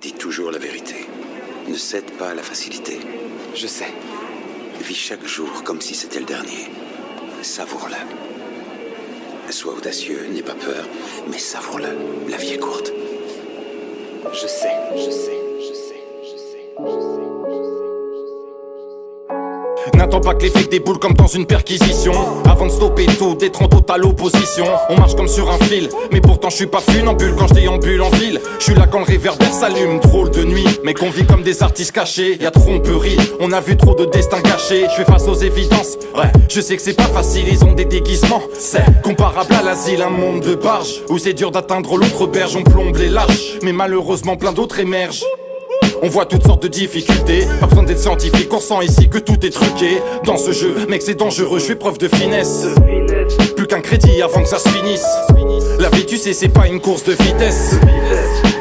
Dis toujours la vérité. Ne cède pas à la facilité. Je sais. Vis chaque jour comme si c'était le dernier. Savoure-le. Sois audacieux, n'aie pas peur, mais savoure-le. La vie est courte. Je sais, je sais, je sais, je sais, je sais. N'attends pas que les flics déboulent comme dans une perquisition. Avant de stopper tout, d'être en totale opposition. On marche comme sur un fil, mais pourtant je suis pas funambule quand je déambule en ville. Je suis là quand le réverbère s'allume, drôle de nuit. Mais qu'on vit comme des artistes cachés, y'a tromperie. On a vu trop de destins gâchés, je fais face aux évidences. Ouais, je sais que c'est pas facile, ils ont des déguisements. C'est comparable à l'asile, un monde de barges où c'est dur d'atteindre l'autre berge, on plombe les larges. Mais malheureusement plein d'autres émergent. On voit toutes sortes de difficultés, pas besoin d'être scientifique, on sent ici que tout est truqué. Dans ce jeu, mec c'est dangereux, je fais preuve de finesse. Plus qu'un crédit avant que ça se finisse. La vie tu sais c'est pas une course de vitesse.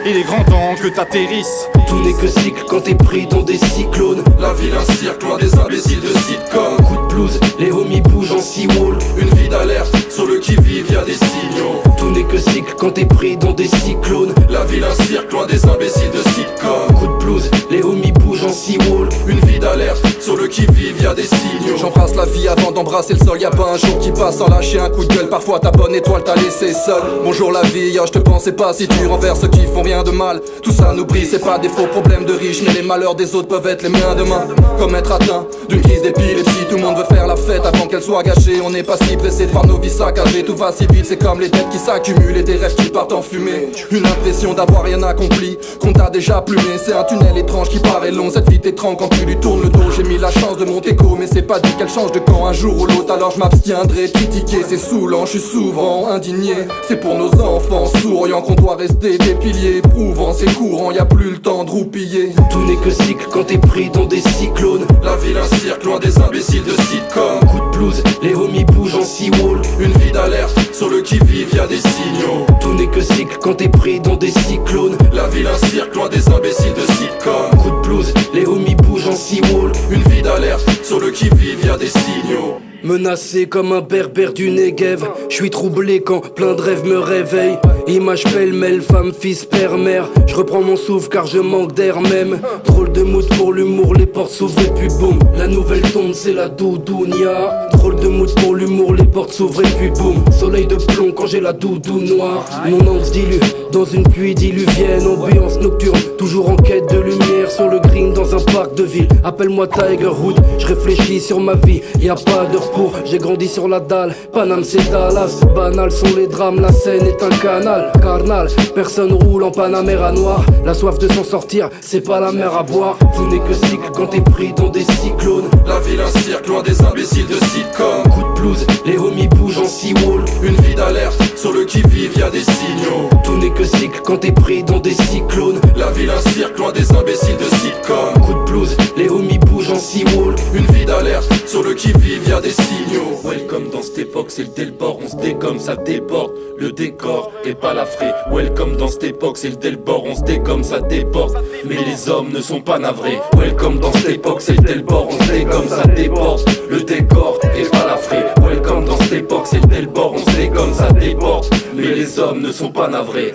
Il est grand temps que t'atterrisses. Tout n'est que cycle quand t'es pris dans des cyclones. La ville un cirque, loin des imbéciles de sitcom. Coup de blues, les homies bougent en seawall. Une vie d'alerte, sur le qui-vive y'a des signaux. Tout n'est que cycle quand t'es pris dans des cyclones. La ville un cirque, loin des imbéciles de sitcom. Coup de blues, les homies bougent en seawall. Une vie d'alerte, sur le qui-vive y'a des signaux. J'embrasse la vie avant d'embrasser le sol. Y'a pas un jour qui passe sans lâcher un coup de gueule. Parfois ta bonne étoile t'a laissé seul. Bonjour la vie, je te pensais pas si dur envers ceux qui font rien de mal. Tout ça nous brille, c'est pas des faux problèmes de riches, mais les malheurs des autres peuvent être les miens demain. Comme être atteint d'une crise d'épilepsie. Tout le monde veut faire la fête avant qu'elle soit gâchée. On n'est pas si pressé de voir nos vies saccagées. Tout va si vite, c'est comme les dettes qui s'accumulent et des rêves qui partent en fumée. Une impression d'avoir rien accompli, qu'on t'a déjà plumé. C'est un tunnel étrange qui paraît long. Cette vie t'étrangle quand tu lui tournes le dos. J'ai mis la chance de mon écho, mais c'est pas dit qu'elle change de camp un jour ou l'autre. Alors je m'abstiendrai de critiquer, c'est saoulant, je suis souvent indigné. C'est pour nos enfants souriants qu'on doit rester des piliers. Prouvant c'est courant, y a plus le temps de roupiller. Tout n'est que cycle quand t'es pris dans des cyclones. La ville un cirque, loin des imbéciles de sitcom. Coup de blues, les homies bougent en seawall. Une vie d'alerte, sur le qui-vive y'a des signaux. Tout n'est que cycle quand t'es pris dans des cyclones. La ville un cirque, loin des imbéciles de sitcom. Coup de blues, les homies bougent en seawall. Une vie d'alerte, sur le qui-vive y'a des signaux. Menacé comme un berbère du Negev. J'suis troublé quand plein de rêves me réveillent. Image pêle-mêle, femme, fils, père, mère. Je reprends mon souffle car je manque d'air même. Drôle de mood pour l'humour, les portes s'ouvrent et puis boum. La nouvelle tombe, c'est la doudounia. Drôle de mood pour l'humour, les portes s'ouvrent et puis boum. Soleil de plomb quand j'ai la doudou noire. Mon âme se dilue dans une pluie diluvienne. Ambiance nocturne, toujours en quête de lumière. Sur le green dans un parc de ville. Appelle-moi Tiger Hood, je réfléchis sur ma vie. Y a pas de recours, j'ai grandi sur la dalle. Paname c'est Dallas, banal sont les drames. La scène est un canal, carnal. Personne roule en Panamera noir. La soif de s'en sortir, c'est pas la mer à boire. Tout n'est que cycle quand t'es pris dans des cyclones. La ville un cirque, loin des imbéciles de sitcom. Coup de blues, les homies bougent en seawall. Une vie d'alerte, sur le qui-vive y'a des signaux. Tout n'est que cycle quand t'es pris dans des cyclones. La ville un cirque, loin des imbéciles de sitcom. Coup de blues, les homies bougent en seawall. Une vie d'alerte, sur le qui-vive y'a des signaux. Welcome dans cette époque, c'est le Delbord, on se dégomme, ça déborde. Le décor est pas la frais. Welcome dans cette époque, c'est le Delbord, on se dégomme, ça déborde. Mais les hommes ne sont pas navrés. Welcome dans cette époque, c'est le Delbord, on se dégomme, ça déborde. Le décor est pas la frais. Welcome dans cette époque, c'est le Delbord, on se dégomme, ça déborde. Mais les hommes ne sont pas navrés.